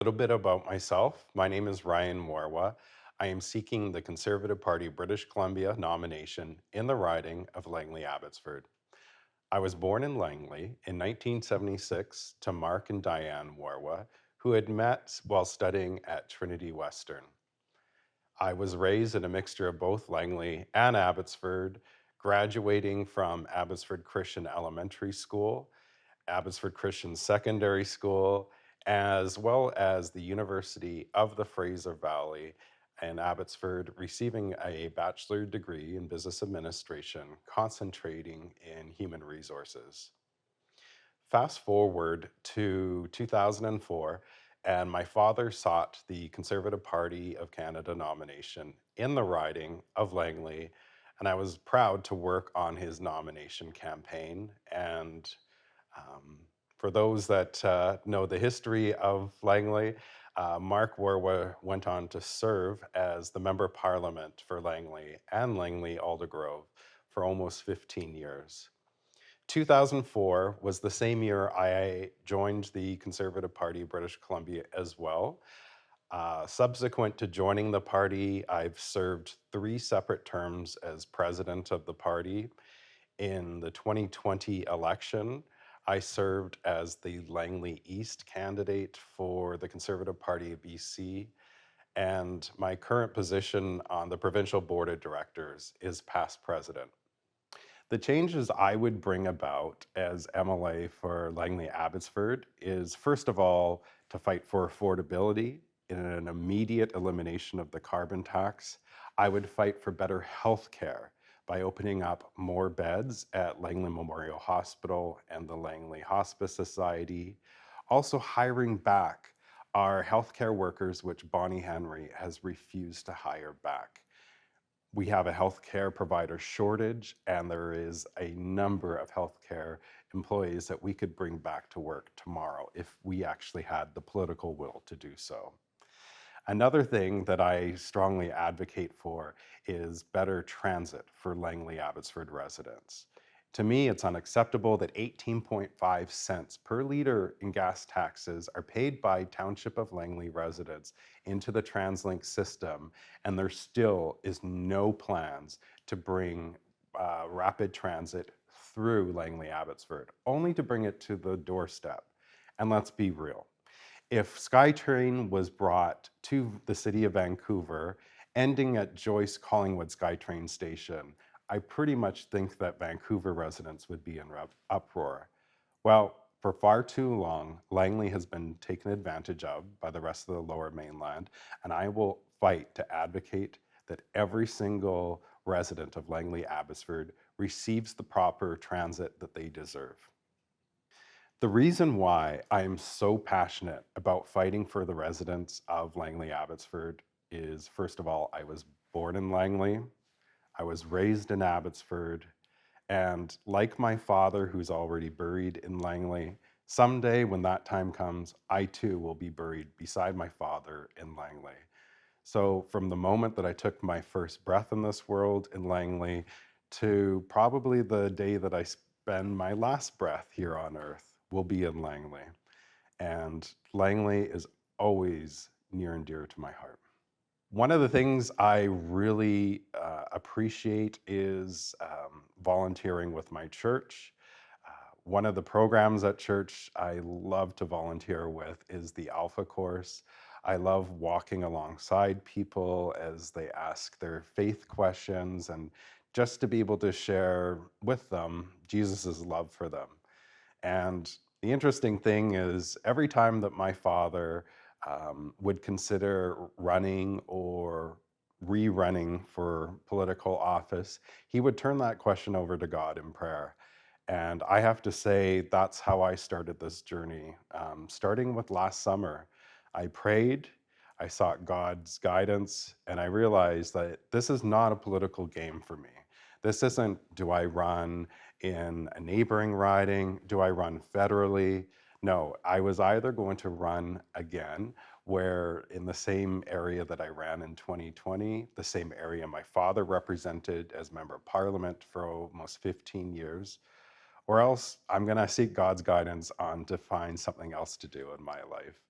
A little bit about myself. My name is Ryan Warawa. I am seeking the Conservative Party British Columbia nomination in the riding of Langley-Abbotsford. I was born in Langley in 1976 to Mark and Diane Warawa, who had met while studying at Trinity Western. I was raised in a mixture of both Langley and Abbotsford, graduating from Abbotsford Christian Elementary School, Abbotsford Christian Secondary School, as well as the University of the Fraser Valley in Abbotsford, receiving a bachelor degree in business administration, concentrating in human resources. Fast forward to 2004, and my father sought the Conservative Party of Canada nomination in the riding of Langley, and I was proud to work on his nomination campaign. And for those that know the history of Langley, Mark Warwa went on to serve as the Member of Parliament for Langley and Langley Aldergrove for almost 15 years. 2004 was the same year I joined the Conservative Party of British Columbia as well. Subsequent to joining the party, I've served 3 separate terms as president of the party. In the 2020 election, I served as the Langley East candidate for the Conservative Party of BC, and my current position on the provincial board of directors is past president. The changes I would bring about as MLA for Langley-Abbotsford is, first of all, to fight for affordability in an immediate elimination of the carbon tax. I would fight for better health care by opening up more beds at Langley Memorial Hospital and the Langley Hospice Society. Also hiring back our healthcare workers, which Bonnie Henry has refused to hire back. We have a healthcare provider shortage, and there is a number of healthcare employees that we could bring back to work tomorrow if we actually had the political will to do so. Another thing that I strongly advocate for is better transit for Langley-Abbotsford residents. To me, it's unacceptable that 18.5 cents per liter in gas taxes are paid by Township of Langley residents into the TransLink system, and there still is no plans to bring rapid transit through Langley-Abbotsford, only to bring it to the doorstep. And let's be real. If SkyTrain was brought to the city of Vancouver, ending at Joyce Collingwood SkyTrain station, I pretty much think that Vancouver residents would be in uproar. Well, for far too long, Langley has been taken advantage of by the rest of the Lower Mainland, and I will fight to advocate that every single resident of Langley-Abbotsford receives the proper transit that they deserve. The reason why I am so passionate about fighting for the residents of Langley-Abbotsford is, first of all, I was born in Langley, I was raised in Abbotsford, and like my father, who's already buried in Langley, someday when that time comes, I too will be buried beside my father in Langley. So from the moment that I took my first breath in this world in Langley to probably the day that I spend my last breath here on earth will be in Langley. And Langley is always near and dear to my heart. One of the things I really appreciate is volunteering with my church. One of the programs at church I love to volunteer with is the Alpha course. I love walking alongside people as they ask their faith questions and just to be able to share with them Jesus' love for them. And the interesting thing is, every time that my father would consider running or rerunning for political office, he would turn that question over to God in prayer. And I have to say, that's how I started this journey. Starting with last summer, I prayed, I sought God's guidance, and I realized that this is not a political game for me. This isn't, do I run in a neighboring riding? Do I run federally? No, I was either going to run again, where in the same area that I ran in 2020, the same area my father represented as Member of Parliament for almost 15 years, or else I'm going to seek God's guidance on to find something else to do in my life.